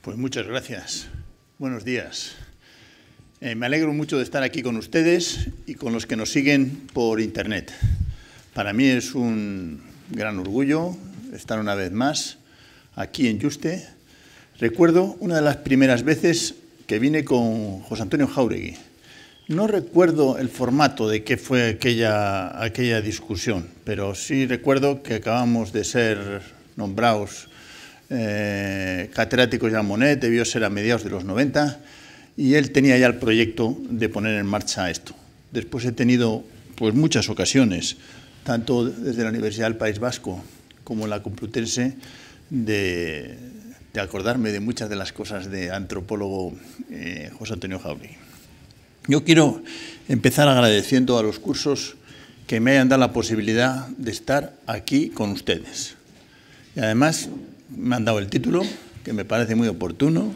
Pues muchas gracias. Buenos días. Me alegro mucho de estar aquí con ustedes y con los que nos siguen por Internet. Para mí es un gran orgullo estar una vez más aquí en Yuste. Recuerdo una de las primeras veces que vine con José Antonio Jáuregui. No recuerdo el formato de qué fue aquella discusión, pero sí recuerdo que acabamos de ser nombrados catedráticos de Monet, debió ser a mediados de los 90, y él tenía ya el proyecto de poner en marcha esto. Después he tenido pues, muchas ocasiones, tanto desde la Universidad del País Vasco como en la Complutense, de acordarme de muchas de las cosas de antropólogo José Antonio Jáuregui. Yo quiero empezar agradeciendo a los cursos que me hayan dado la posibilidad de estar aquí con ustedes. Y además me han dado el título, que me parece muy oportuno,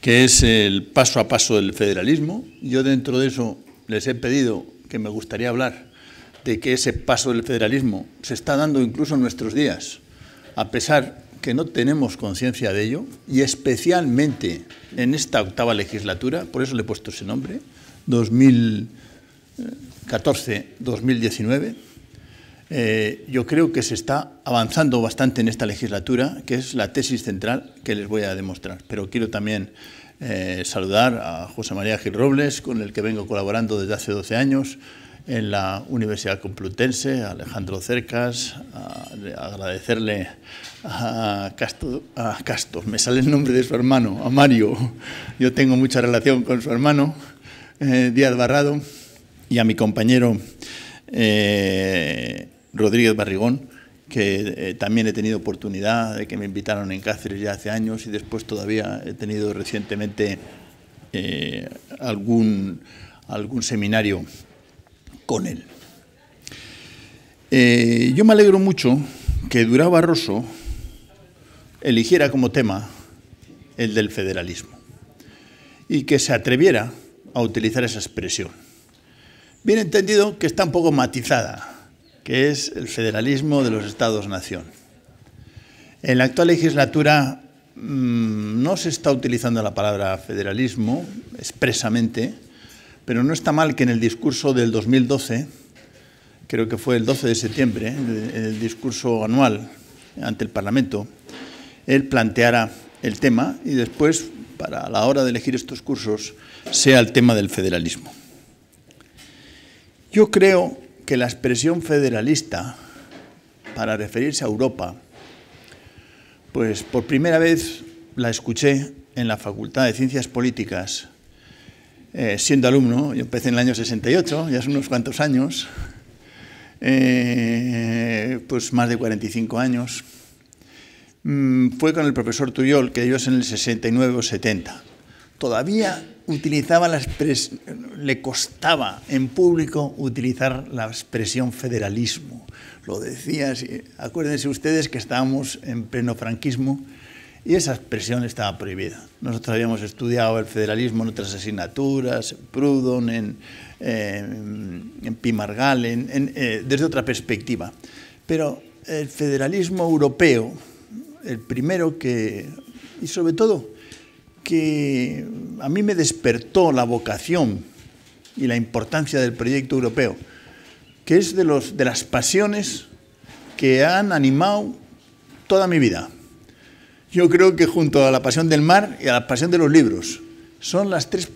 que es el paso a paso del federalismo. Yo dentro de eso les he pedido que me gustaría hablar de que ese paso del federalismo se está dando incluso en nuestros días, a pesar que no tenemos conciencia de ello, y especialmente en esta 8ª legislatura, por eso le he puesto ese nombre, 2014-2019, yo creo que se está avanzando bastante en esta legislatura, que es la tesis central que les voy a demostrar. Pero quiero también saludar a José María Gil Robles, con el que vengo colaborando desde hace 12 años en la Universidad Complutense, a Alejandro Cercas, agradecerle a Castor, me sale el nombre de su hermano, a Mario. Yo tengo mucha relación con su hermano, Díaz Barrado, y a mi compañero Rodríguez Barrigón, que también he tenido oportunidad de que me invitaron en Cáceres ya hace años, y después todavía he tenido recientemente algún seminario con él. Yo me alegro mucho que Durão Barroso eligiera como tema el del federalismo y que se atreviera a utilizar esa expresión. Bien entendido que está un poco matizada, que es el federalismo de los Estados-nación. En la actual legislatura no se está utilizando la palabra federalismo expresamente, pero no está mal que en el discurso del 2012, creo que fue el 12 de septiembre, en el discurso anual ante el Parlamento, él planteara el tema y después, para la hora de elegir estos cursos, sea el tema del federalismo. Yo creo que la expresión federalista, para referirse a Europa, pues por primera vez la escuché en la Facultad de Ciencias Políticas, siendo alumno. Yo empecé en el año 68, ya son unos cuantos años, pues más de 45 años. Fue con el profesor Tuyol, que ellos en el 69 o 70. Todavía utilizaba le costaba en público utilizar la expresión federalismo. Lo decía, acuérdense ustedes que estábamos en pleno franquismo y esa expresión estaba prohibida. Nosotros habíamos estudiado el federalismo en otras asignaturas, en Proudhon, en Pi-Margall, desde otra perspectiva. Pero el federalismo europeo, el primero y sobre todo, que a mí me despertó la vocación y la importancia del proyecto europeo, que es de las pasiones que han animado toda mi vida. Yo creo que junto a la pasión del mar y a la pasión de los libros, son las 3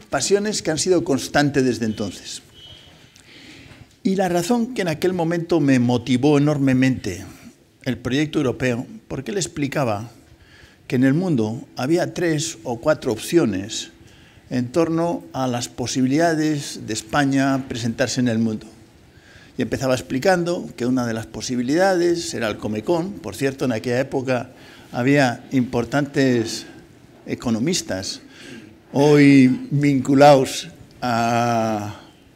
pasiones que han sido constantes desde entonces. Y la razón que en aquel momento me motivó enormemente el proyecto europeo, porque él explicaba que en el mundo había 3 o 4 opciones en torno a las posibilidades de España presentarse en el mundo. Y empezaba explicando que una de las posibilidades era el Comecon. Por cierto, en aquella época había importantes economistas, hoy vinculados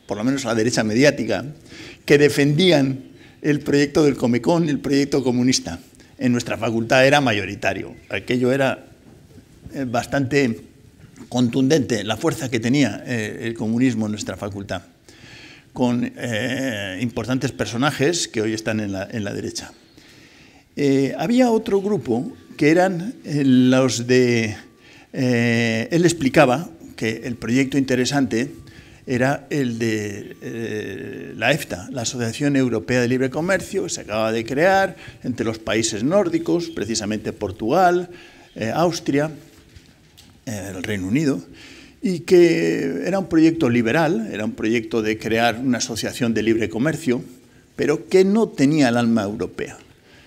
por lo menos a la derecha mediática, que defendían el proyecto del Comecon, el proyecto comunista. En nuestra facultad era mayoritario. Aquello era bastante contundente, la fuerza que tenía el comunismo en nuestra facultad, con importantes personajes que hoy están en la derecha. Había otro grupo que eran los de él explicaba que el proyecto interesante era el de la EFTA, la Asociación Europea de Libre Comercio, que se acaba de crear entre los países nórdicos, precisamente Portugal, Austria, el Reino Unido, y que era un proyecto liberal, era un proyecto de crear una asociación de libre comercio, pero que no tenía el alma europea.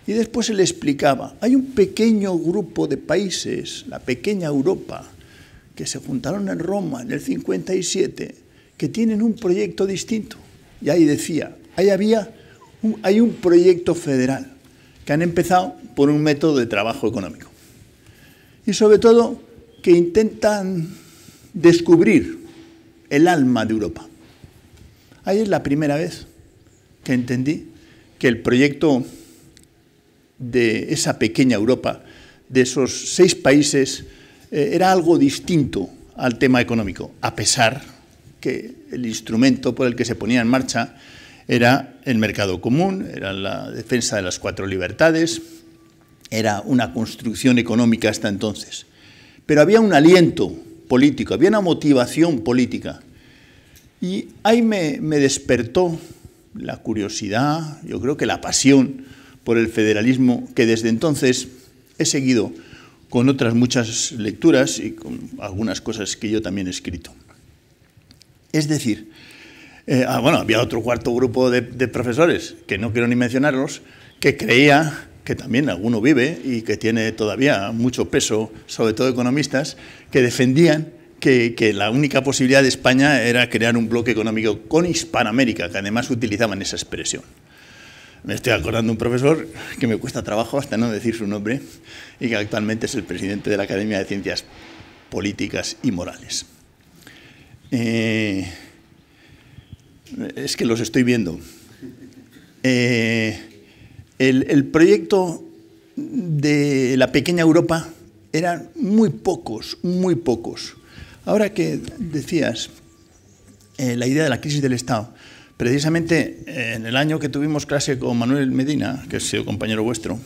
Y después se le explicaba, hay un pequeño grupo de países, la pequeña Europa, que se juntaron en Roma en el 57, que tienen un proyecto distinto. Y ahí decía, hay un proyecto federal, que han empezado por un método de trabajo económico. Y sobre todo, que intentan descubrir el alma de Europa. Ahí es la primera vez que entendí que el proyecto de esa pequeña Europa, de esos 6 países, era algo distinto al tema económico, a pesar que el instrumento por el que se ponía en marcha era el mercado común, era la defensa de las 4 libertades, era una construcción económica hasta entonces. Pero había un aliento político, había una motivación política. Y ahí me despertó la curiosidad, yo creo que la pasión por el federalismo, que desde entonces he seguido con otras muchas lecturas y con algunas cosas que yo también he escrito. Es decir, había otro cuarto grupo de profesores, que no quiero ni mencionarlos, que creía, que también alguno vive y que tiene todavía mucho peso, sobre todo economistas, que defendían que la única posibilidad de España era crear un bloque económico con Hispanoamérica, que además utilizaban esa expresión. Me estoy acordando de un profesor que me cuesta trabajo hasta no decir su nombre y que actualmente es el presidente de la Academia de Ciencias Políticas y Morales. Es que los estoy viendo. El proyecto de la pequeña Europa eran muy pocos, muy pocos. Ahora que decías la idea de la crisis del Estado, precisamente en el año que tuvimos clase con Manuel Medina, que es sido compañero vuestro,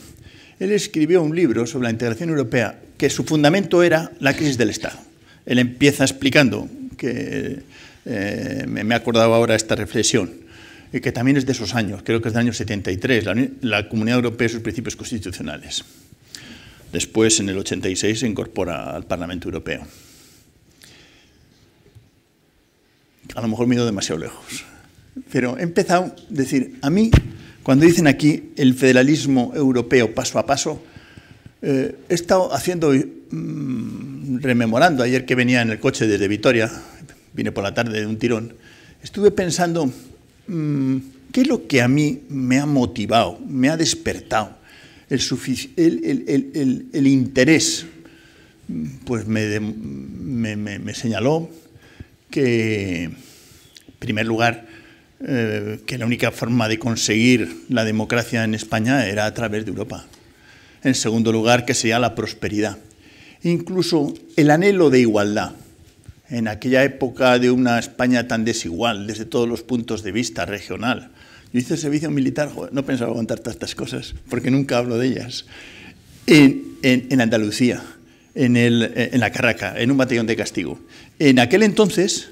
él escribió un libro sobre la integración europea que su fundamento era la crisis del Estado. Él empieza explicando que me he acordado ahora esta reflexión, y que también es de esos años, creo que es del año 73, la Comunidad Europea y sus principios constitucionales. Después, en el 86, se incorpora al Parlamento Europeo. A lo mejor me he ido demasiado lejos. Pero he empezado a decir, a mí, cuando dicen aquí el federalismo europeo paso a paso, he estado haciendo, rememorando, ayer que venía en el coche desde Vitoria, vine por la tarde de un tirón, estuve pensando, ¿qué es lo que a mí me ha motivado, me ha despertado el interés? Pues me señaló que, en primer lugar, que la única forma de conseguir la democracia en España era a través de Europa. En segundo lugar, que sería la prosperidad. Incluso el anhelo de igualdad. En aquella época de una España tan desigual, desde todos los puntos de vista, regional. Yo hice servicio militar, joder, no pensaba aguantar todas estas cosas, porque nunca hablo de ellas. En Andalucía, en la Carraca, en un batallón de castigo. En aquel entonces,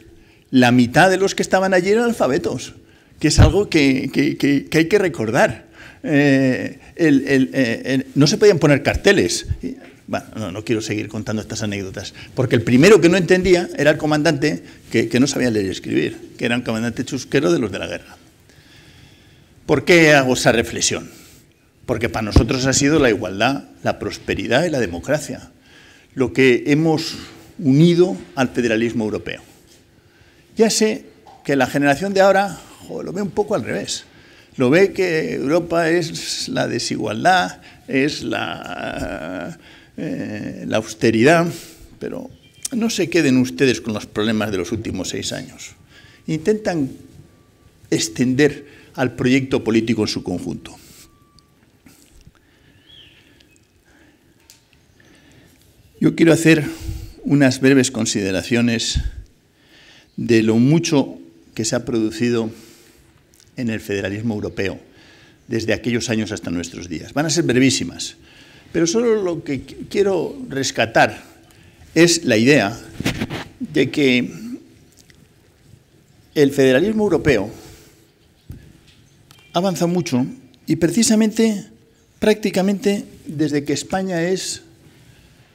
la mitad de los que estaban allí eran alfabetos, que es algo que hay que recordar. No se podían poner carteles. Bueno, no quiero seguir contando estas anécdotas, porque el primero que no entendía era el comandante que no sabía leer y escribir, que era un comandante chusquero de los de la guerra. ¿Por qué hago esa reflexión? Porque para nosotros ha sido la igualdad, la prosperidad y la democracia lo que hemos unido al federalismo europeo. Ya sé que la generación de ahora lo ve un poco al revés. Lo ve que Europa es la desigualdad, es la austeridad, pero no se queden ustedes con los problemas de los últimos 6 años. Intentan extender al proyecto político en su conjunto. Yo quiero hacer unas breves consideraciones de lo mucho que se ha producido en el federalismo europeo desde aquellos años hasta nuestros días. Van a ser brevísimas, pero solo lo que quiero rescatar es la idea de que el federalismo europeo avanza mucho y precisamente, prácticamente, desde que España es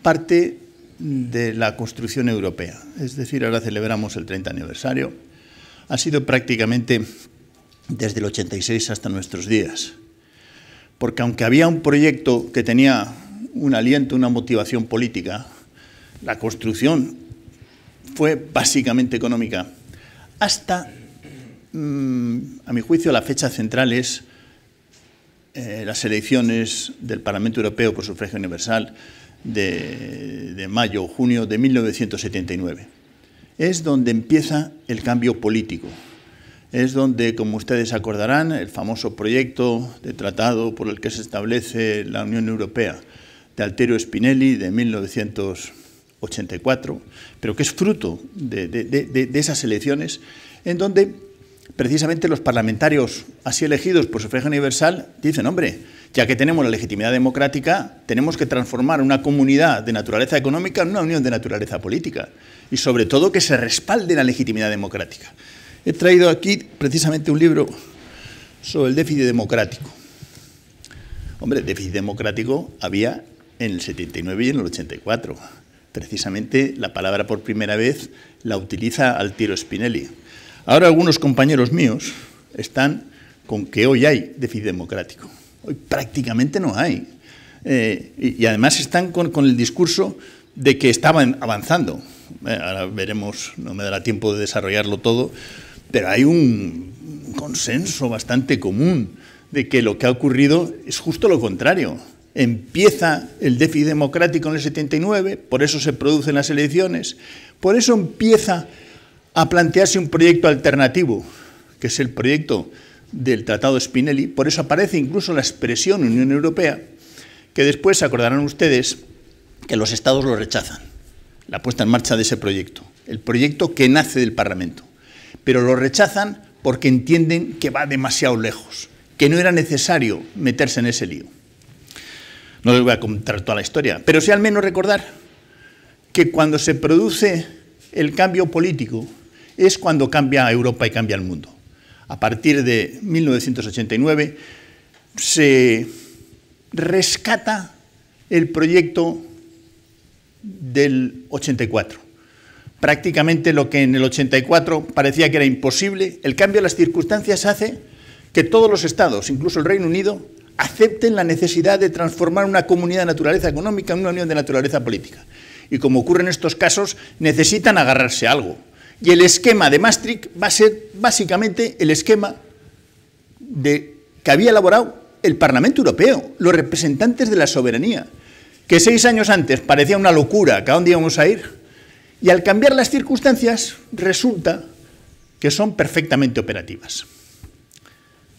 parte de la construcción europea. Es decir, ahora celebramos el 30 aniversario. Ha sido prácticamente desde el 86 hasta nuestros días. Porque aunque había un proyecto que tenía un aliento, una motivación política, la construcción fue básicamente económica. Hasta, a mi juicio, la fecha central es las elecciones del Parlamento Europeo por sufragio universal de mayo o junio de 1979. Es donde empieza el cambio político. Es donde, como ustedes acordarán, el famoso proyecto de tratado por el que se establece la Unión Europea de Altiero Spinelli de 1984, pero que es fruto de esas elecciones, en donde precisamente los parlamentarios así elegidos por sufragio universal dicen, hombre, ya que tenemos la legitimidad democrática, tenemos que transformar una comunidad de naturaleza económica en una unión de naturaleza política, y sobre todo que se respalde la legitimidad democrática. He traído aquí precisamente un libro sobre el déficit democrático. Hombre, déficit democrático había en el 79 y en el 84. Precisamente la palabra por primera vez la utiliza Altiero Spinelli. Ahora algunos compañeros míos están con que hoy hay déficit democrático. Hoy prácticamente no hay. Y además están con el discurso de que estaban avanzando. Ahora veremos, no me dará tiempo de desarrollarlo todo, pero hay un consenso bastante común de que lo que ha ocurrido es justo lo contrario. Empieza el déficit democrático en el 79, por eso se producen las elecciones, por eso empieza a plantearse un proyecto alternativo, que es el proyecto del Tratado Spinelli, por eso aparece incluso la expresión Unión Europea, que después se acordarán ustedes que los Estados lo rechazan, la puesta en marcha de ese proyecto, el proyecto que nace del Parlamento. Pero lo rechazan porque entienden que va demasiado lejos, que no era necesario meterse en ese lío. No les voy a contar toda la historia, pero sí al menos recordar que cuando se produce el cambio político es cuando cambia Europa y cambia el mundo. A partir de 1989 se rescata el proyecto del 84. Prácticamente lo que en el 84 parecía que era imposible, el cambio de las circunstancias hace que todos los estados, incluso el Reino Unido, acepten la necesidad de transformar una comunidad de naturaleza económica en una unión de naturaleza política. Y como ocurre en estos casos, necesitan agarrarse a algo. Y el esquema de Maastricht va a ser básicamente el esquema que había elaborado el Parlamento Europeo, los representantes de la soberanía, que 6 años antes parecía una locura, que a dónde íbamos a ir. Y al cambiar las circunstancias, resulta que son perfectamente operativas.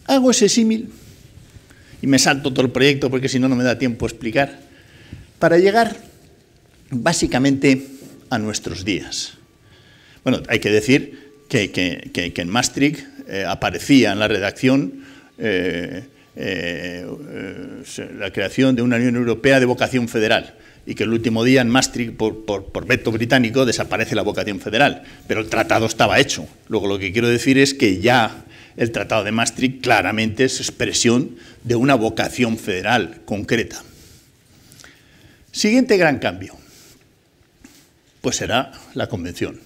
Hago ese símil, y me salto todo el proyecto porque si no, no me da tiempo a explicar, para llegar básicamente a nuestros días. Bueno, hay que decir que en Maastricht aparecía en la redacción la creación de una Unión Europea de vocación federal, y que el último día en Maastricht, por veto británico, desaparece la vocación federal. Pero el tratado estaba hecho. Luego lo que quiero decir es que ya el tratado de Maastricht claramente es expresión de una vocación federal concreta. Siguiente gran cambio, pues será la Convención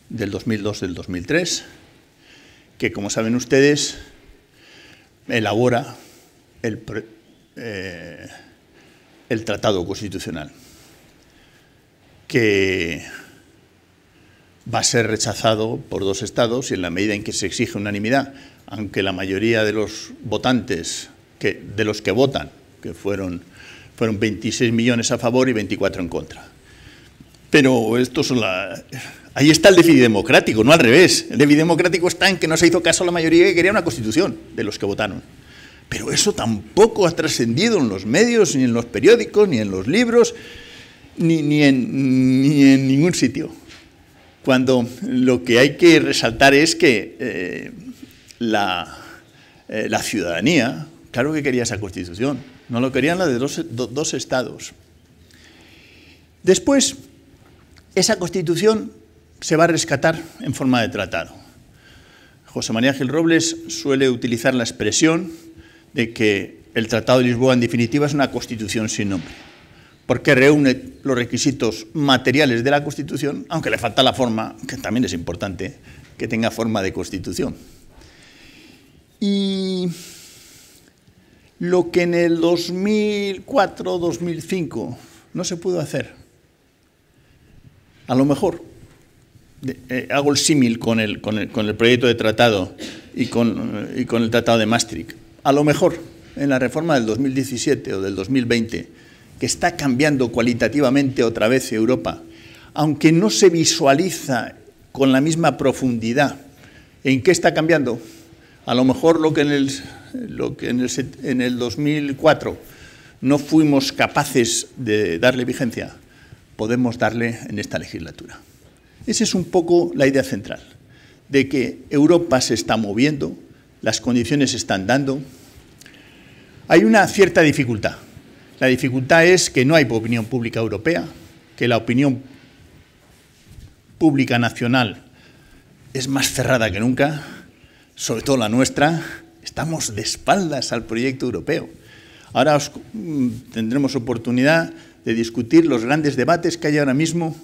del 2002 del 2003, que, como saben ustedes, elabora el Tratado Constitucional, que va a ser rechazado por 2 estados y en la medida en que se exige unanimidad, aunque la mayoría de los votantes, de los que votan, que fueron 26 millones a favor y 24 en contra. Pero ahí está el déficit democrático, no al revés. El déficit democrático está en que no se hizo caso a la mayoría que quería una constitución de los que votaron. Pero eso tampoco ha trascendido en los medios, ni en los periódicos, ni en los libros, ni en ningún sitio. Cuando lo que hay que resaltar es que la ciudadanía, claro que quería esa constitución, no lo querían la de dos estados. Después, esa Constitución se va a rescatar en forma de tratado. José María Gil Robles suele utilizar la expresión de que el Tratado de Lisboa, en definitiva, es una Constitución sin nombre, porque reúne los requisitos materiales de la Constitución, aunque le falta la forma, que también es importante, que tenga forma de Constitución. Y lo que en el 2004-2005 no se pudo hacer, a lo mejor, hago el símil con el proyecto de tratado y con el Tratado de Maastricht, a lo mejor en la reforma del 2017 o del 2020, que está cambiando cualitativamente otra vez Europa, aunque no se visualiza con la misma profundidad en qué está cambiando, a lo mejor lo que en el 2004 no fuimos capaces de darle vigencia, podemos darle en esta legislatura. Esa es un poco la idea central, de que Europa se está moviendo, las condiciones se están dando. Hay una cierta dificultad. La dificultad es que no hay opinión pública europea, que la opinión pública nacional es más cerrada que nunca, sobre todo la nuestra. Estamos de espaldas al proyecto europeo. Ahora tendremos oportunidad de discutir los grandes debates que hay ahora mismo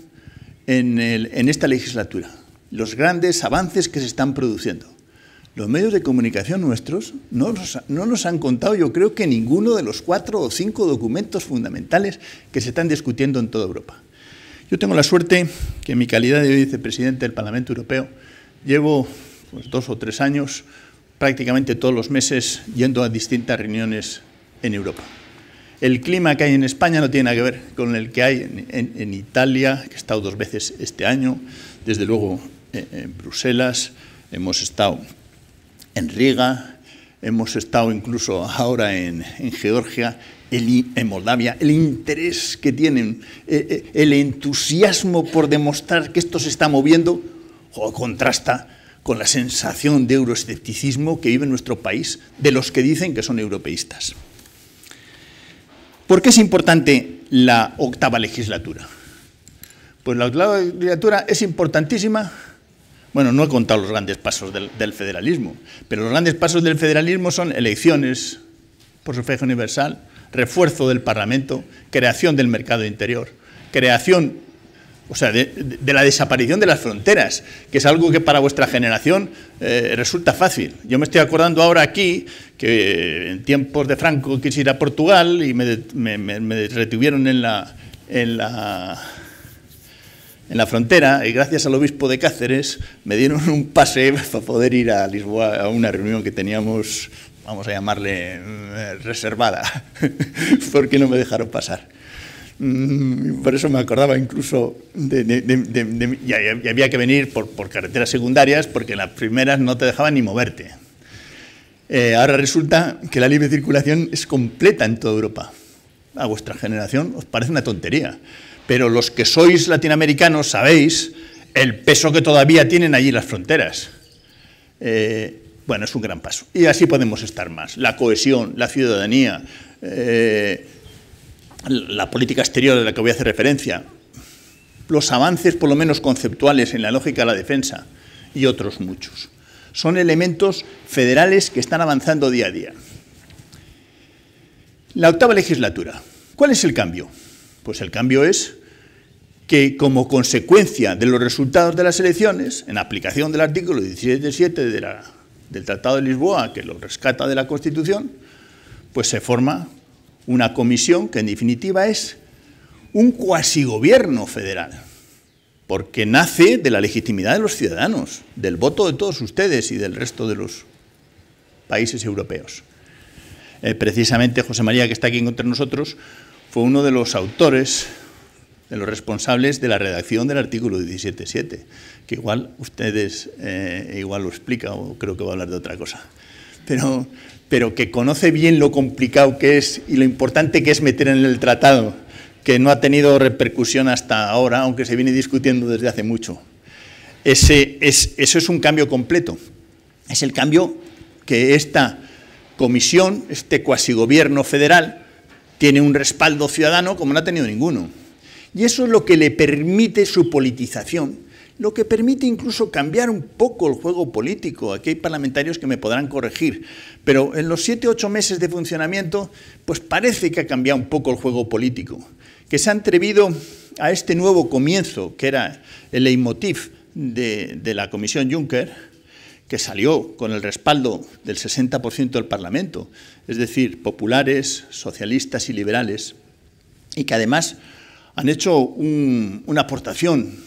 en esta legislatura, los grandes avances que se están produciendo. Los medios de comunicación nuestros no nos han contado, yo creo que ninguno de los 4 o 5 documentos fundamentales que se están discutiendo en toda Europa. Yo tengo la suerte que en mi calidad de vicepresidente del Parlamento Europeo llevo 2 o 3 años prácticamente todos los meses yendo a distintas reuniones en Europa. El clima que hay en España no tiene nada que ver con el que hay en Italia, que he estado 2 veces este año, desde luego en Bruselas, hemos estado en Riga, hemos estado incluso ahora en Georgia, en Moldavia. El interés que tienen, el entusiasmo por demostrar que esto se está moviendo, contrasta con la sensación de euroescepticismo que vive en nuestro país de los que dicen que son europeístas. ¿Por qué es importante la 8ª legislatura? Pues la 8ª legislatura es importantísima. Bueno, no he contado los grandes pasos del federalismo, pero los grandes pasos del federalismo son elecciones por sufragio universal, refuerzo del Parlamento, creación del mercado interior, creación, o sea, de la desaparición de las fronteras, que es algo que para vuestra generación resulta fácil. Yo me estoy acordando ahora aquí que en tiempos de Franco quise ir a Portugal y me retuvieron en la frontera, y gracias al obispo de Cáceres me dieron un pase para poder ir a Lisboa a una reunión que teníamos, vamos a llamarle, reservada, porque no me dejaron pasar. Por eso me acordaba incluso y había que venir por carreteras secundarias, porque en las primeras no te dejaban ni moverte. Ahora resulta que la libre circulación es completa en toda Europa. A vuestra generación os parece una tontería, pero los que sois latinoamericanos sabéis el peso que todavía tienen allí las fronteras. Bueno, es un gran paso. Y así podemos estar más. La cohesión, la ciudadanía, la política exterior de la que voy a hacer referencia, los avances por lo menos conceptuales en la lógica de la defensa y otros muchos. Son elementos federales que están avanzando día a día. La 8ª legislatura. ¿Cuál es el cambio? Pues el cambio es que, como consecuencia de los resultados de las elecciones, en aplicación del artículo 17.7 del Tratado de Lisboa, que lo rescata de la Constitución, pues se forma una comisión que en definitiva es un cuasigobierno federal, porque nace de la legitimidad de los ciudadanos, del voto de todos ustedes y del resto de los países europeos. Precisamente José María, que está aquí entre nosotros, fue uno de los autores, de los responsables de la redacción del artículo 17.7, que igual ustedes igual lo explica, o creo que va a hablar de otra cosa. Pero que conoce bien lo complicado que es y lo importante que es meter en el tratado, que no ha tenido repercusión hasta ahora, aunque se viene discutiendo desde hace mucho. Eso es un cambio completo. Es el cambio que esta comisión, este cuasigobierno federal, tiene un respaldo ciudadano como no ha tenido ninguno. Y eso es lo que le permite su politización, lo que permite incluso cambiar un poco el juego político. Aquí hay parlamentarios que me podrán corregir, pero en los 7 u 8 meses de funcionamiento, pues parece que ha cambiado un poco el juego político, que se ha atrevido a este nuevo comienzo, que era el leitmotiv de la Comisión Juncker, que salió con el respaldo del 60% del Parlamento, es decir, populares, socialistas y liberales, y que además han hecho una aportación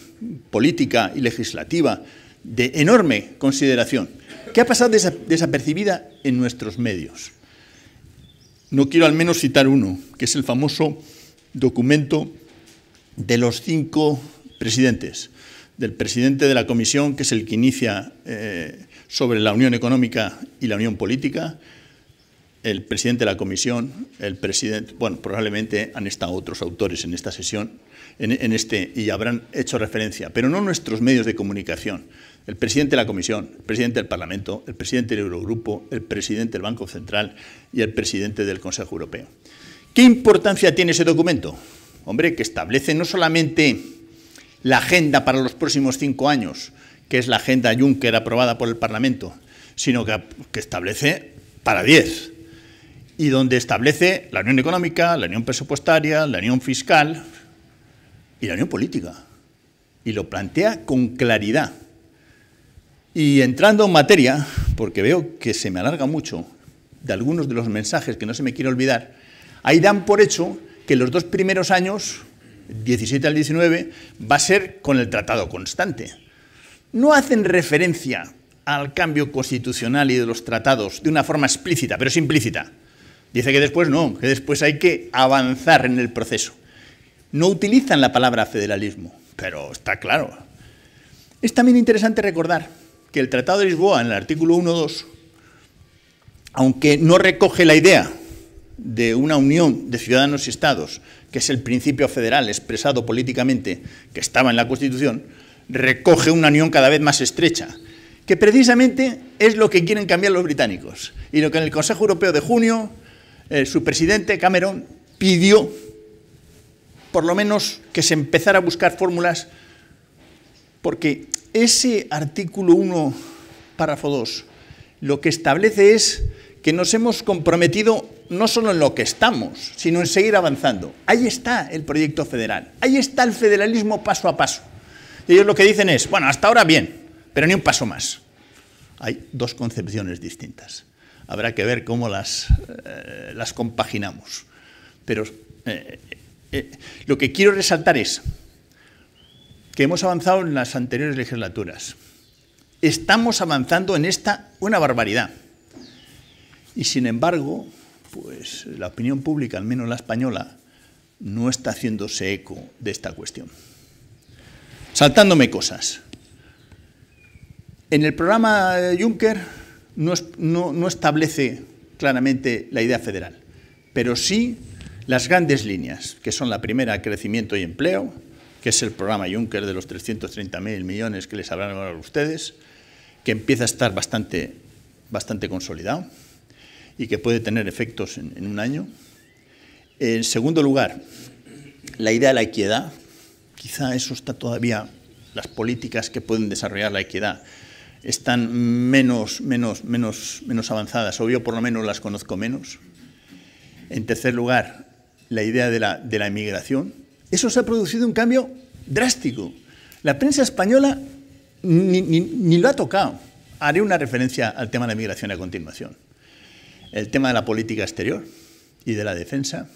política y legislativa de enorme consideración, que ha pasado desapercibida en nuestros medios. No quiero al menos citar uno, que es el famoso documento de los 5 presidentes, del presidente de la Comisión, que es el que inicia sobre la Unión Económica y la Unión Política, el presidente de la Comisión, el presidente, bueno, probablemente han estado otros autores en esta sesión, y habrán hecho referencia, pero no nuestros medios de comunicación. El presidente de la Comisión, el presidente del Parlamento, el presidente del Eurogrupo, el presidente del Banco Central y el presidente del Consejo Europeo. ¿Qué importancia tiene ese documento? Hombre, que establece no solamente la agenda para los próximos 5 años, que es la agenda Juncker aprobada por el Parlamento, sino que establece para 10, y donde establece la unión económica, la unión presupuestaria, la unión fiscal y la unión política. Y lo plantea con claridad. Y entrando en materia, porque veo que se me alarga mucho de algunos de los mensajes que no se me quiere olvidar, ahí dan por hecho que los 2 primeros años, 17 al 19, va a ser con el tratado constante. No hacen referencia al cambio constitucional y de los tratados de una forma explícita, pero es implícita. Dice que después no, que después hay que avanzar en el proceso. No utilizan la palabra federalismo, pero está claro. Es también interesante recordar que el Tratado de Lisboa, en el artículo 1.2, aunque no recoge la idea de una unión de ciudadanos y estados, que es el principio federal expresado políticamente, que estaba en la Constitución, recoge una unión cada vez más estrecha, que precisamente es lo que quieren cambiar los británicos. Y lo que en el Consejo Europeo de junio, su presidente Cameron pidió, por lo menos, que se empezara a buscar fórmulas, porque ese artículo 1, párrafo 2, lo que establece es que nos hemos comprometido no solo en lo que estamos, sino en seguir avanzando. Ahí está el proyecto federal, ahí está el federalismo paso a paso. Y ellos lo que dicen es, bueno, hasta ahora bien, pero ni un paso más. Hay 2 concepciones distintas. Habrá que ver cómo las compaginamos. Pero lo que quiero resaltar es que hemos avanzado en las anteriores legislaturas. Estamos avanzando en esta una barbaridad. Y sin embargo, pues la opinión pública, al menos la española, no está haciéndose eco de esta cuestión. Saltándome cosas. En el programa Juncker no establece claramente la idea federal, pero sí las grandes líneas, que son la primera, crecimiento y empleo, que es el programa Juncker de los 330.000 millones que les habrán hablado a ustedes, que empieza a estar bastante consolidado y que puede tener efectos en un año. En segundo lugar, la idea de la equidad. Quizá eso está todavía, las políticas que pueden desarrollar la equidad están menos avanzadas, o yo por lo menos las conozco menos. En tercer lugar, la idea de la inmigración. Eso se ha producido un cambio drástico. La prensa española ni lo ha tocado. Haré una referencia al tema de la migración a continuación. El tema de la política exterior y de la defensa,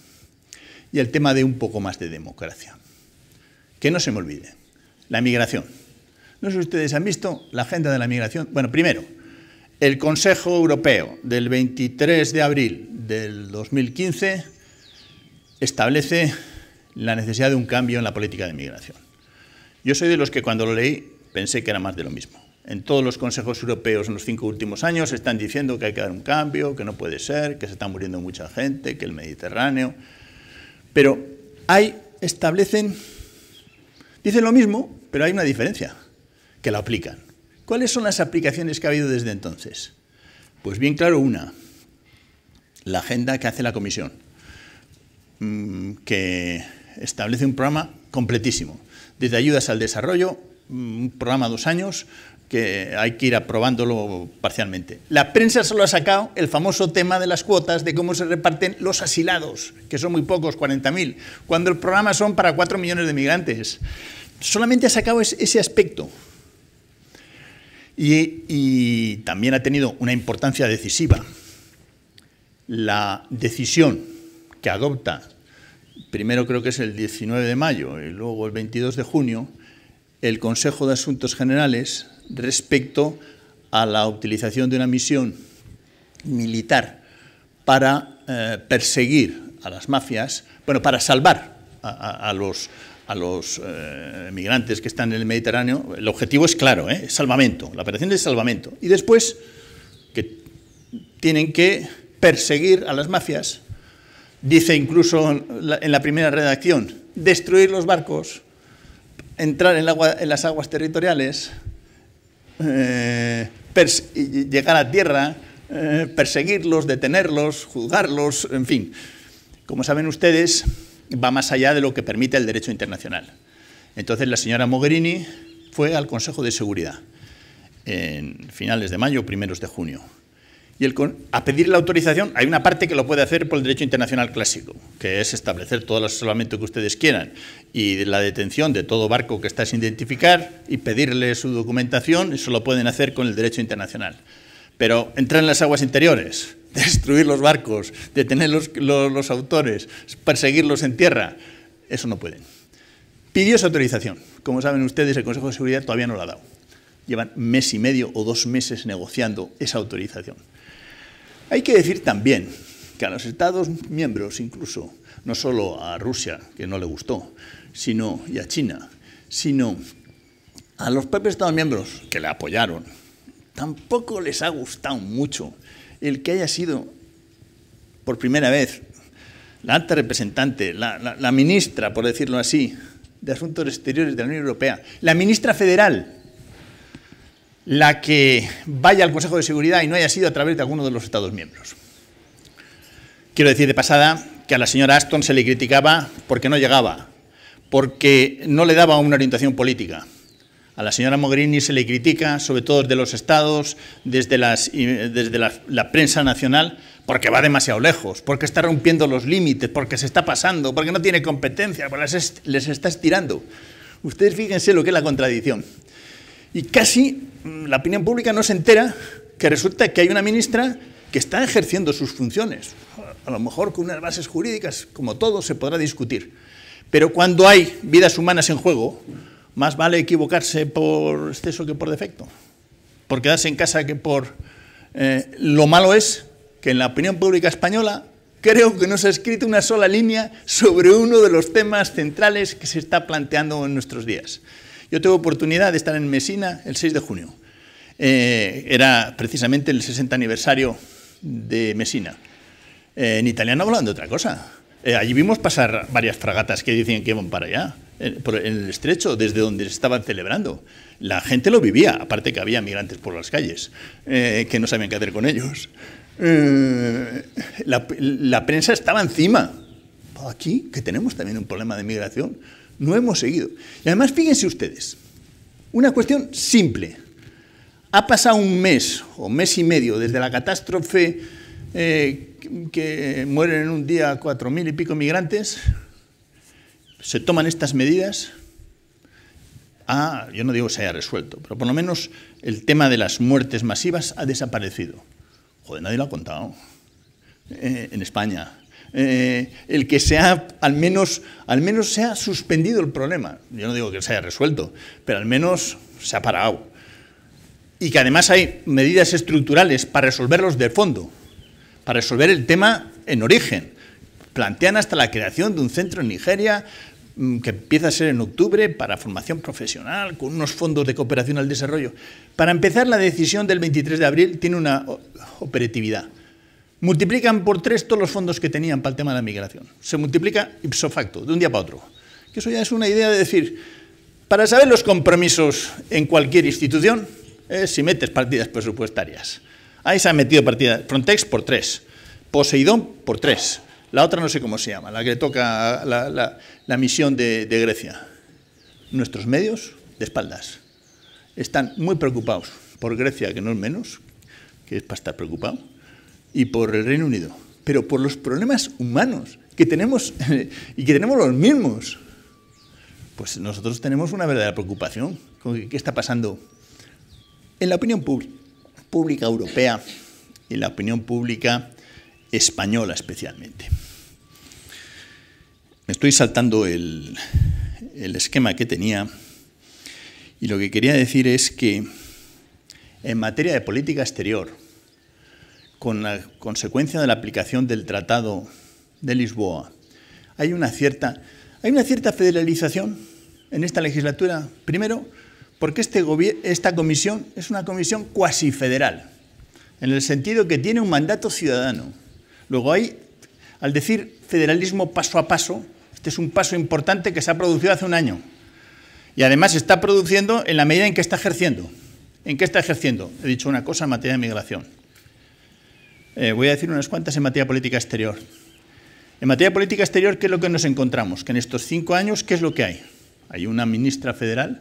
y el tema de un poco más de democracia. Que no se me olvide, la migración. No sé si ustedes han visto la agenda de la migración. Bueno, primero, el Consejo Europeo del 23 de abril del 2015 establece la necesidad de un cambio en la política de migración. Yo soy de los que cuando lo leí pensé que era más de lo mismo. En todos los consejos europeos en los 5 últimos años están diciendo que hay que dar un cambio, que no puede ser, que se está muriendo mucha gente, que el Mediterráneo. Pero dicen lo mismo, pero hay una diferencia, que la aplican. ¿Cuáles son las aplicaciones que ha habido desde entonces? Pues bien claro, la agenda que hace la Comisión, que establece un programa completísimo. Desde ayudas al desarrollo, un programa 2 años, que hay que ir aprobándolo parcialmente. La prensa solo ha sacado el famoso tema de las cuotas, de cómo se reparten los asilados, que son muy pocos, 40.000, cuando el programa son para 4 millones de migrantes. Solamente ha sacado ese aspecto. Y también ha tenido una importancia decisiva. La decisión que adopta, primero creo que es el 19 de mayo y luego el 22 de junio, el Consejo de Asuntos Generales respecto a la utilización de una misión militar para perseguir a las mafias, bueno, para salvar a los migrantes que están en el Mediterráneo. El objetivo es claro, salvamento, la operación de salvamento. Y después que tienen que perseguir a las mafias, dice incluso en la primera redacción, destruir los barcos, entrar en las aguas territoriales, llegar a tierra, perseguirlos, detenerlos, juzgarlos, en fin. Como saben ustedes, va más allá de lo que permite el derecho internacional. Entonces la señora Mogherini fue al Consejo de Seguridad en finales de mayo, primeros de junio. Y a pedir la autorización, hay una parte que lo puede hacer por el derecho internacional clásico, que es establecer todo el salvamento que ustedes quieran y la detención de todo barco que está sin identificar y pedirle su documentación, eso lo pueden hacer con el derecho internacional. Pero entrar en las aguas interiores, destruir los barcos, detener los autores, perseguirlos en tierra, eso no pueden. Pidió esa autorización. Como saben ustedes, el Consejo de Seguridad todavía no la ha dado. Llevan mes y medio o 2 meses negociando esa autorización. Hay que decir también que a los Estados miembros, incluso, no solo a Rusia, que no le gustó, y a China, sino a los propios Estados miembros que le apoyaron, tampoco les ha gustado mucho el que haya sido, por primera vez, la alta representante, la ministra, por decirlo así, de Asuntos Exteriores de la Unión Europea, la ministra federal, la que vaya al Consejo de Seguridad y no haya sido a través de alguno de los Estados miembros. Quiero decir de pasada que a la señora Ashton se le criticaba porque no llegaba, porque no le daba una orientación política. A la señora Mogherini se le critica, sobre todo desde los Estados, desde la prensa nacional, porque va demasiado lejos, porque está rompiendo los límites, porque se está pasando, porque no tiene competencia, porque les está estirando. Ustedes fíjense lo que es la contradicción. Y casi la opinión pública no se entera que resulta que hay una ministra que está ejerciendo sus funciones. A lo mejor con unas bases jurídicas, como todo, se podrá discutir. Pero cuando hay vidas humanas en juego, más vale equivocarse por exceso que por defecto. Por quedarse en casa que por... lo malo es que en la opinión pública española creo que no se ha escrito una sola línea sobre uno de los temas centrales que se está planteando en nuestros días. Yo tuve oportunidad de estar en Mesina el 6 de junio. Era precisamente el 60 aniversario de Mesina. En italiano hablan de otra cosa. Allí vimos pasar varias fragatas que dicen que iban para allá, en el estrecho, desde donde se estaban celebrando. La gente lo vivía, aparte que había migrantes por las calles, que no sabían qué hacer con ellos. La prensa estaba encima. Aquí, que tenemos también un problema de migración, no hemos seguido. Y además, fíjense ustedes, una cuestión simple. Ha pasado un mes o mes y medio desde la catástrofe que mueren en un día 4.000 y pico migrantes. Se toman estas medidas. Yo no digo que se haya resuelto, pero por lo menos el tema de las muertes masivas ha desaparecido. Joder, nadie lo ha contado en España. El que al menos se ha suspendido el problema. Yo no digo que se haya resuelto, pero al menos se ha parado. Y que además hay medidas estructurales para resolverlos de fondo, para resolver el tema en origen. Plantean hasta la creación de un centro en Nigeria que empieza a ser en octubre para formación profesional, con unos fondos de cooperación al desarrollo. Para empezar, la decisión del 23 de abril tiene una operatividad. Multiplican por 3 todos los fondos que tenían para el tema de la migración. Se multiplica ipso facto, de un día para otro. Que eso ya es una idea de decir, para saber los compromisos en cualquier institución, si metes partidas presupuestarias. Ahí se han metido partidas, Frontex por 3, Poseidón por 3, La otra no sé cómo se llama, la que toca la misión de Grecia. Nuestros medios, de espaldas, están muy preocupados por Grecia, que no es menos, que es para estar preocupado, y por el Reino Unido, pero por los problemas humanos que tenemos y que tenemos los mismos. Pues nosotros tenemos una verdadera preocupación con qué está pasando en la opinión pública europea y en la opinión pública española especialmente. Me estoy saltando el esquema que tenía y lo que quería decir es que en materia de política exterior, con la consecuencia de la aplicación del Tratado de Lisboa, hay una cierta federalización en esta legislatura. Primero, porque esta comisión es una comisión cuasi federal, en el sentido que tiene un mandato ciudadano. Luego al decir federalismo paso a paso, este es un paso importante que se ha producido hace un año. Y además se está produciendo en la medida en que está ejerciendo. ¿En qué está ejerciendo? He dicho una cosa en materia de migración. Voy a decir unas cuantas en materia de política exterior. En materia de política exterior, ¿qué es lo que nos encontramos? Que en estos 5 años, ¿qué es lo que hay? Hay una ministra federal.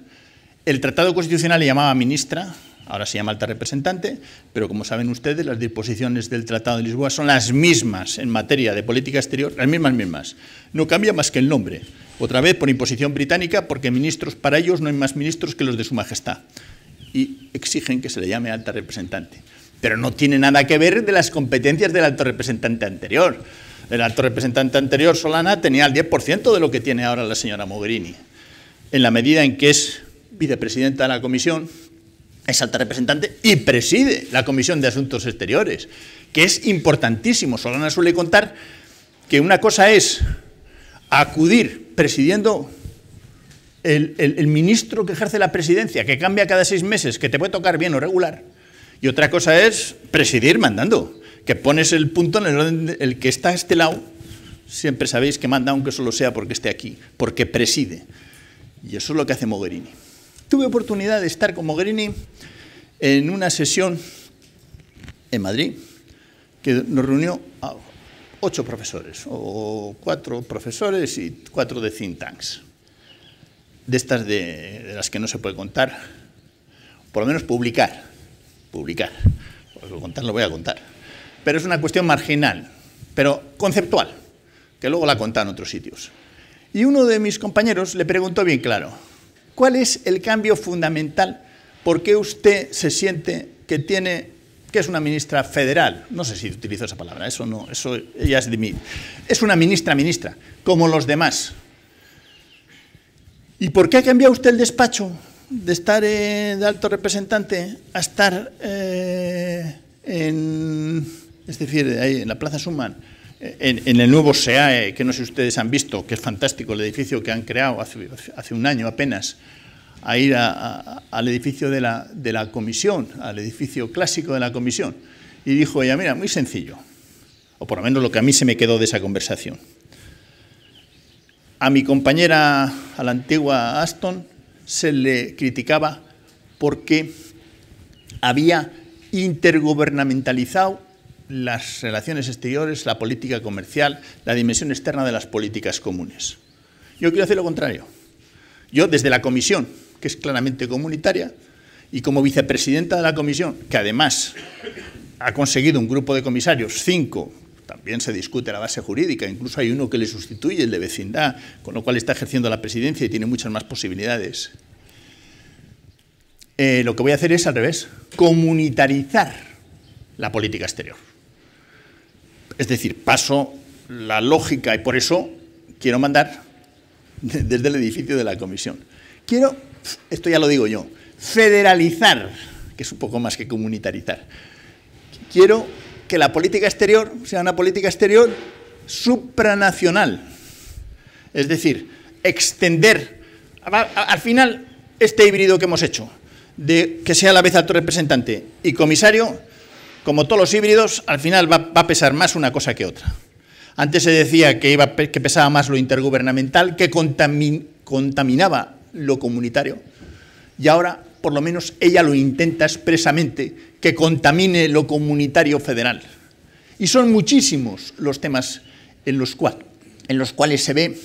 El Tratado Constitucional le llamaba ministra, ahora se llama alta representante, pero como saben ustedes, las disposiciones del Tratado de Lisboa son las mismas en materia de política exterior, las mismas. No cambia más que el nombre. Otra vez por imposición británica, porque ministros para ellos no hay más ministros que los de su majestad. Y exigen que se le llame alta representante. Pero no tiene nada que ver de las competencias del alto representante anterior. El alto representante anterior, Solana, tenía el 10% de lo que tiene ahora la señora Mogherini. En la medida en que es vicepresidenta de la Comisión, es alta representante y preside la Comisión de Asuntos Exteriores, que es importantísimo. Solana suele contar que una cosa es acudir presidiendo el ministro que ejerce la presidencia, que cambia cada 6 meses, que te puede tocar bien o regular, y otra cosa es presidir mandando, que pones el punto en el orden, el que está a este lado, siempre sabéis que manda, aunque solo sea porque esté aquí, porque preside. Y eso es lo que hace Mogherini. Tuve oportunidad de estar con Mogherini en una sesión en Madrid, que nos reunió a 8 profesores, o 4 profesores y 4 de think tanks. De estas de las que no se puede contar, por lo menos publicar. Porque contar lo voy a contar. Pero es una cuestión marginal, pero conceptual, que luego la contan en otros sitios. Y uno de mis compañeros le preguntó bien claro, ¿cuál es el cambio fundamental? ¿Por qué usted se siente que es una ministra federal? No sé si utilizo esa palabra, eso ella es de mí. Es una ministra, como los demás. ¿Y por qué ha cambiado usted el despacho de estar de alto representante a estar ahí en la Plaza Schumann, en el nuevo SEAE, que no sé si ustedes han visto, que es fantástico el edificio que han creado hace un año apenas, a ir al edificio de la comisión, al edificio clásico de la comisión? Y dijo ella, mira, muy sencillo, o por lo menos lo que a mí se me quedó de esa conversación. A mi compañera, a la antigua Ashton, se le criticaba porque había intergubernamentalizado las relaciones exteriores, la política comercial, la dimensión externa de las políticas comunes. Yo quiero hacer lo contrario. Yo, desde la comisión, que es claramente comunitaria, y como vicepresidenta de la comisión, que además ha conseguido un grupo de comisarios, 5, también se discute la base jurídica, incluso hay uno que le sustituye, el de vecindad, con lo cual está ejerciendo la presidencia y tiene muchas más posibilidades. Lo que voy a hacer es al revés, comunitarizar la política exterior. Es decir, paso la lógica y por eso quiero mandar desde el edificio de la comisión. Quiero, esto ya lo digo yo, federalizar, que es un poco más que comunitarizar. Quiero que la política exterior sea una política exterior supranacional. Es decir, extender, al final, este híbrido que hemos hecho, de que sea a la vez alto representante y comisario, como todos los híbridos, al final va a pesar más una cosa que otra. Antes se decía que pesaba más lo intergubernamental, que contaminaba lo comunitario, y ahora, por lo menos, ella lo intenta expresamente, que contamine lo comunitario federal. Y son muchísimos los temas en los cuales se ve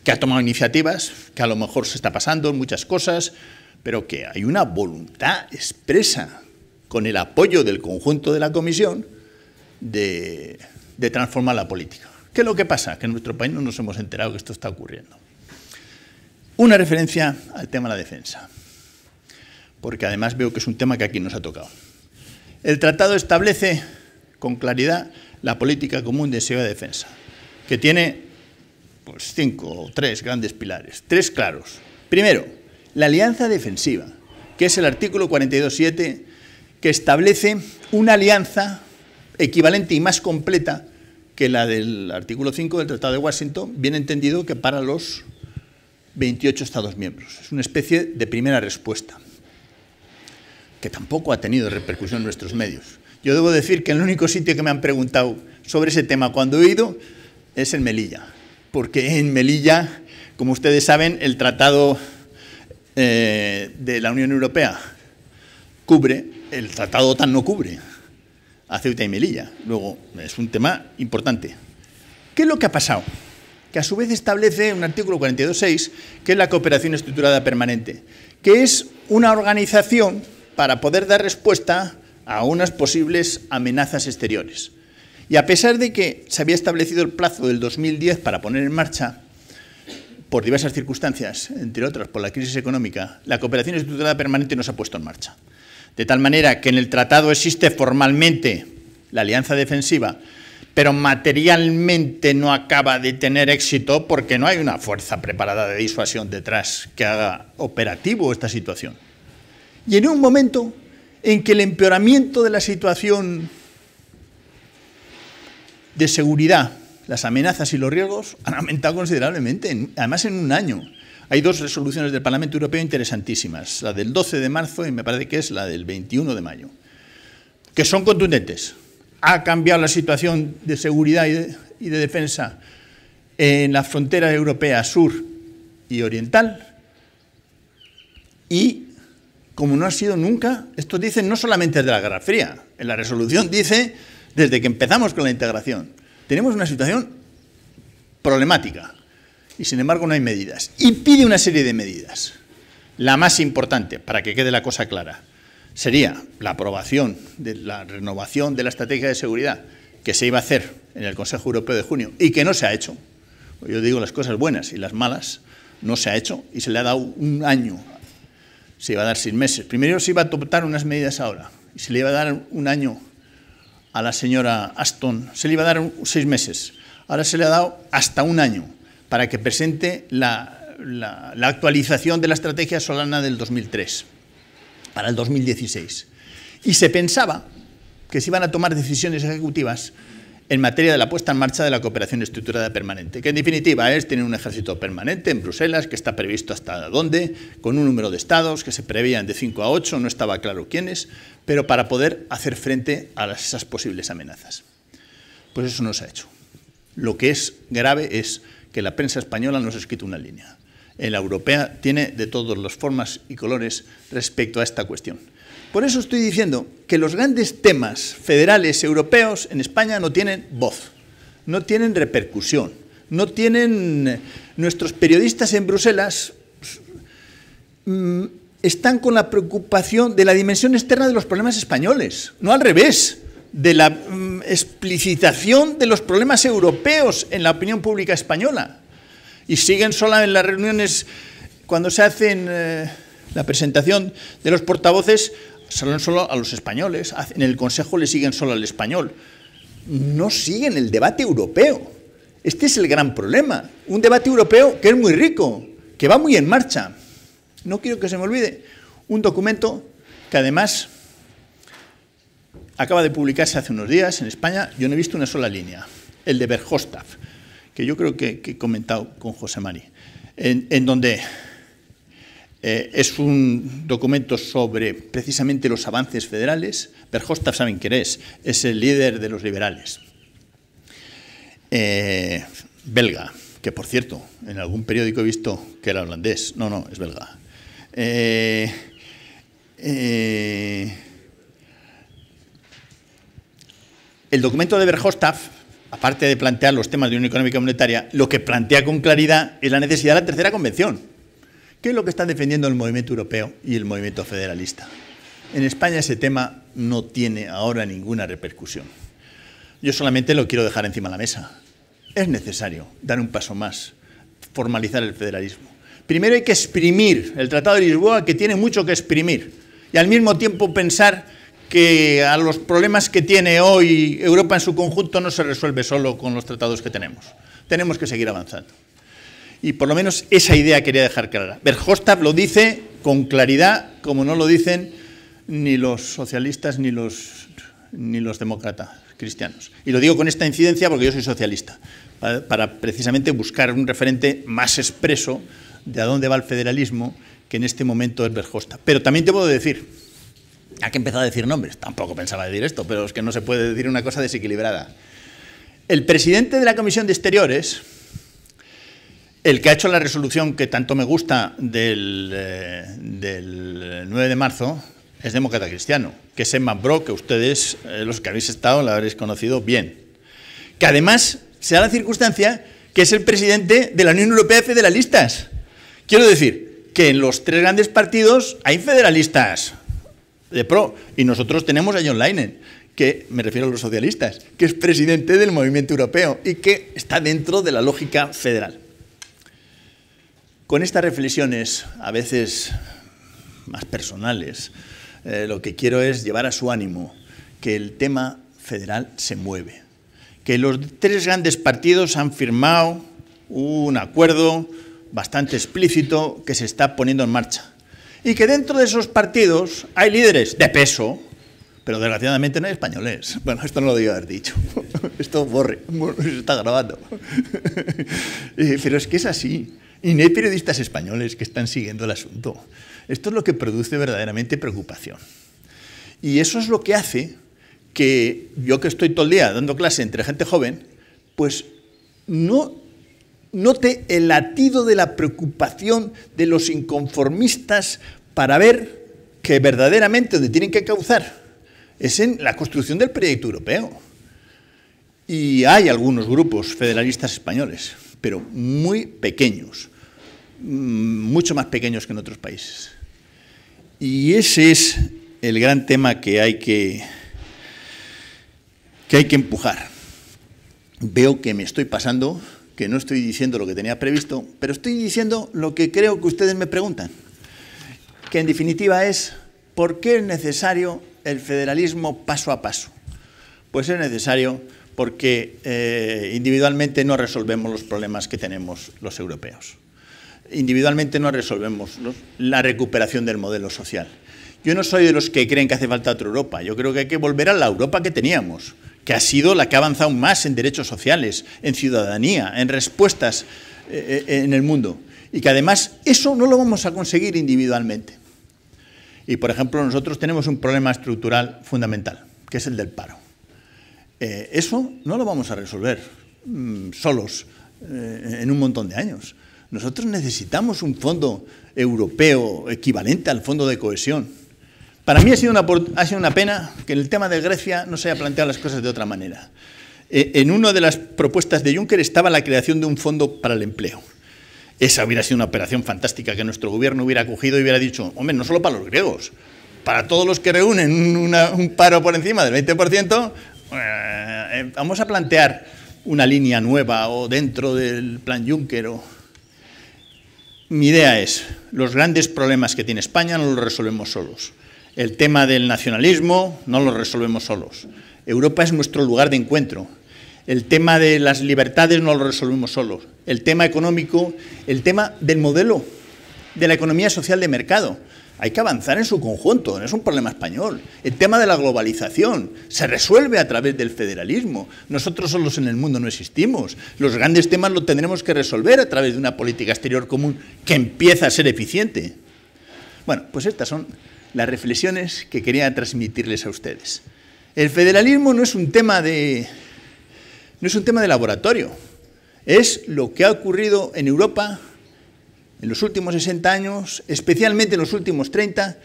que ha tomado iniciativas, que a lo mejor se está pasando en muchas cosas, pero que hay una voluntad expresa con el apoyo del conjunto de la Comisión de transformar la política. ¿Qué es lo que pasa? Que en nuestro país no nos hemos enterado que esto está ocurriendo. Una referencia al tema de la defensa, porque además veo que es un tema que aquí nos ha tocado. El tratado establece con claridad la política común de seguridad y defensa, que tiene pues 5 o 3 grandes pilares, 3 claros. Primero, la alianza defensiva, que es el artículo 42.7, que establece una alianza equivalente y más completa que la del artículo 5 del Tratado de Washington, bien entendido que para los 28 Estados miembros. Es una especie de primera respuesta, que tampoco ha tenido repercusión en nuestros medios. Yo debo decir que el único sitio que me han preguntado sobre ese tema cuando he ido es en Melilla, porque en Melilla, como ustedes saben, el Tratado de la Unión Europea cubre, el Tratado OTAN no cubre a Ceuta y Melilla. Luego, es un tema importante. ¿Qué es lo que ha pasado? Que a su vez establece un artículo 42.6, que es la cooperación estructurada permanente, que es una organización para poder dar respuesta a unas posibles amenazas exteriores. Y a pesar de que se había establecido el plazo del 2010 para poner en marcha, por diversas circunstancias, entre otras por la crisis económica, la cooperación estructurada permanente no se ha puesto en marcha. De tal manera que en el tratado existe formalmente la alianza defensiva, pero materialmente no acaba de tener éxito porque no hay una fuerza preparada de disuasión detrás que haga operativo esta situación. Y en un momento en que el empeoramiento de la situación de seguridad, las amenazas y los riesgos han aumentado considerablemente, además en un año. Hay 2 resoluciones del Parlamento Europeo interesantísimas, la del 12 de marzo y me parece que es la del 21 de mayo, que son contundentes. Ha cambiado la situación de seguridad y de defensa en la frontera europea sur y oriental y, como no ha sido nunca, esto dice no solamente de la Guerra Fría, en la resolución dice desde que empezamos con la integración. Tenemos una situación problemática y, sin embargo, no hay medidas. Y pide una serie de medidas. La más importante, para que quede la cosa clara, sería la aprobación de la renovación de la estrategia de seguridad que se iba a hacer en el Consejo Europeo de junio y que no se ha hecho. Yo digo las cosas buenas y las malas, no se ha hecho y se le ha dado un año. Se iba a dar 6 meses. Primero se iba a adoptar unas medidas ahora y se le iba a dar un año a la señora Ashton, se le iba a dar 6 meses. Ahora se le ha dado hasta un año para que presente la actualización de la estrategia Solana del 2003 para el 2016. Y se pensaba que se iban a tomar decisiones ejecutivas en materia de la puesta en marcha de la cooperación estructurada permanente, que en definitiva es tener un ejército permanente en Bruselas, que está previsto hasta dónde, con un número de estados que se preveían de 5 a 8, no estaba claro quiénes, pero para poder hacer frente a esas posibles amenazas. Pues eso no se ha hecho. Lo que es grave es que la prensa española no se ha escrito una línea. En la europea tiene de todas las formas y colores respecto a esta cuestión. Por eso estoy diciendo que los grandes temas federales europeos en España no tienen voz, no tienen repercusión, no tienen... Nuestros periodistas en Bruselas están con la preocupación de la dimensión externa de los problemas españoles, no al revés, de la explicitación de los problemas europeos en la opinión pública española. Y siguen sola en las reuniones, cuando se hacen la presentación de los portavoces, salen solo a los españoles, en el Consejo le siguen solo al español. No siguen el debate europeo. Este es el gran problema. Un debate europeo que es muy rico, que va muy en marcha. No quiero que se me olvide un documento que además acaba de publicarse hace unos días en España. Yo no he visto una sola línea, el de Verhofstadt, que yo creo que he comentado con José Mari, en donde es un documento sobre precisamente los avances federales. Verhofstadt, ¿saben quién es? Es el líder de los liberales. Belga, que por cierto, en algún periódico he visto que era holandés. No, no, es belga. El documento de Verhofstadt aparte de plantear los temas de Unión Económica y Monetaria, lo que plantea con claridad es la necesidad de la tercera convención. ¿Qué es lo que están defendiendo el movimiento europeo y el movimiento federalista? En España ese tema no tiene ahora ninguna repercusión. Yo solamente lo quiero dejar encima de la mesa. Es necesario dar un paso más, formalizar el federalismo. Primero hay que exprimir el Tratado de Lisboa, que tiene mucho que exprimir, y al mismo tiempo pensar que a los problemas que tiene hoy Europa en su conjunto no se resuelve solo con los tratados que tenemos. Tenemos que seguir avanzando. Y por lo menos esa idea quería dejar clara. Verhofstadt lo dice con claridad, como no lo dicen ni los socialistas ni los demócratas cristianos. Y lo digo con esta incidencia porque yo soy socialista, para precisamente buscar un referente más expreso de a dónde va el federalismo, que en este momento es Verhofstadt. Pero también te puedo decir, ya que he empezado a decir nombres, tampoco pensaba decir esto, pero es que no se puede decir una cosa desequilibrada. El presidente de la Comisión de Exteriores, el que ha hecho la resolución que tanto me gusta del 9 de marzo, es demócrata cristiano, que es Edmund Brok, que ustedes, los que habéis estado, lo habréis conocido bien. Que además se da la circunstancia que es el presidente de la Unión Europea de Federalistas. Quiero decir que en los tres grandes partidos hay federalistas de pro, y nosotros tenemos a John Leinen, que me refiero a los socialistas, que es presidente del movimiento europeo y que está dentro de la lógica federal. Con estas reflexiones, a veces más personales, lo que quiero es llevar a su ánimo que el tema federal se mueve, que los tres grandes partidos han firmado un acuerdo bastante explícito que se está poniendo en marcha y que dentro de esos partidos hay líderes de peso, pero desgraciadamente no hay españoles. Bueno, esto no lo debía haber dicho, esto se está grabando, pero es que es así. Y no hay periodistas españoles que están siguiendo el asunto. Esto es lo que produce verdaderamente preocupación. Y eso es lo que hace que yo, que estoy todo el día dando clase entre gente joven, pues no note el latido de la preocupación de los inconformistas para ver que verdaderamente donde tienen que cauzar es en la construcción del proyecto europeo. Y hay algunos grupos federalistas españoles, pero muy pequeños, mucho más pequeños que en otros países. Y ese es el gran tema que hay que empujar. Veo que me estoy pasando, que no estoy diciendo lo que tenía previsto, pero estoy diciendo lo que creo que ustedes me preguntan, que en definitiva es ¿por qué es necesario el federalismo paso a paso? Pues es necesario porque individualmente no resolvemos los problemas que tenemos los europeos. Individualmente no resolvemos la recuperación del modelo social. Yo no soy de los que creen que hace falta otra Europa. Yo creo que hay que volver a la Europa que teníamos, que ha sido la que ha avanzado más en derechos sociales, en ciudadanía, en respuestas en el mundo. Y que además eso no lo vamos a conseguir individualmente. Y, por ejemplo, nosotros tenemos un problema estructural fundamental, que es el del paro. Eso no lo vamos a resolver solos en un montón de años. Nosotros necesitamos un fondo europeo equivalente al fondo de cohesión. Para mí ha sido una pena que en el tema de Grecia no se haya planteado las cosas de otra manera. En una de las propuestas de Juncker estaba la creación de un fondo para el empleo. Esa hubiera sido una operación fantástica que nuestro gobierno hubiera acogido y hubiera dicho, hombre, no solo para los griegos, para todos los que reúnen un paro por encima del 20%, vamos a plantear una línea nueva o dentro del plan Juncker. Mi idea es, los grandes problemas que tiene España no los resolvemos solos. El tema del nacionalismo no lo resolvemos solos. Europa es nuestro lugar de encuentro. El tema de las libertades no lo resolvemos solos. El tema económico, el tema del modelo de la economía social de mercado. Hay que avanzar en su conjunto, no es un problema español. El tema de la globalización se resuelve a través del federalismo. Nosotros solos en el mundo no existimos. Los grandes temas los tendremos que resolver a través de una política exterior común que empieza a ser eficiente. Bueno, pues estas son las reflexiones que quería transmitirles a ustedes. El federalismo no es un tema de laboratorio. Es lo que ha ocurrido en Europa en los últimos 60 años, especialmente en los últimos 30,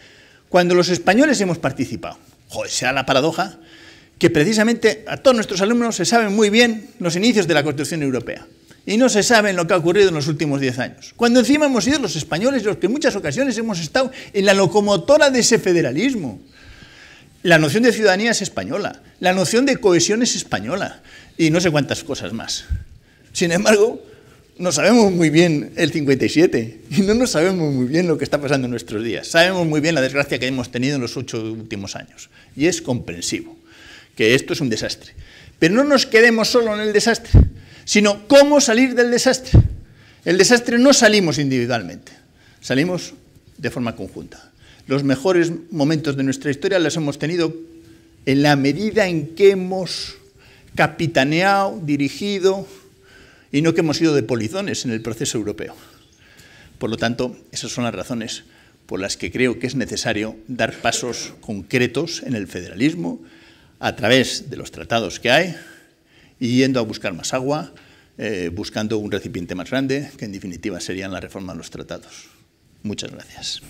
cuando los españoles hemos participado. Joder, sea la paradoja que precisamente a todos nuestros alumnos se saben muy bien los inicios de la Constitución Europea y no se sabe lo que ha ocurrido en los últimos 10 años. Cuando encima hemos sido los españoles los que en muchas ocasiones hemos estado en la locomotora de ese federalismo. La noción de ciudadanía es española, la noción de cohesión es española y no sé cuántas cosas más. Sin embargo, no sabemos muy bien el 57 y no nos sabemos muy bien lo que está pasando en nuestros días. Sabemos muy bien la desgracia que hemos tenido en los 8 últimos años y es comprensivo que esto es un desastre. Pero no nos quedemos solo en el desastre, sino cómo salir del desastre. El desastre no salimos individualmente, salimos de forma conjunta. Los mejores momentos de nuestra historia los hemos tenido en la medida en que hemos capitaneado, dirigido, y no que hemos sido de polizones en el proceso europeo. Por lo tanto, esas son las razones por las que creo que es necesario dar pasos concretos en el federalismo a través de los tratados que hay y yendo a buscar más agua, buscando un recipiente más grande, que en definitiva serían la reforma de los tratados. Muchas gracias.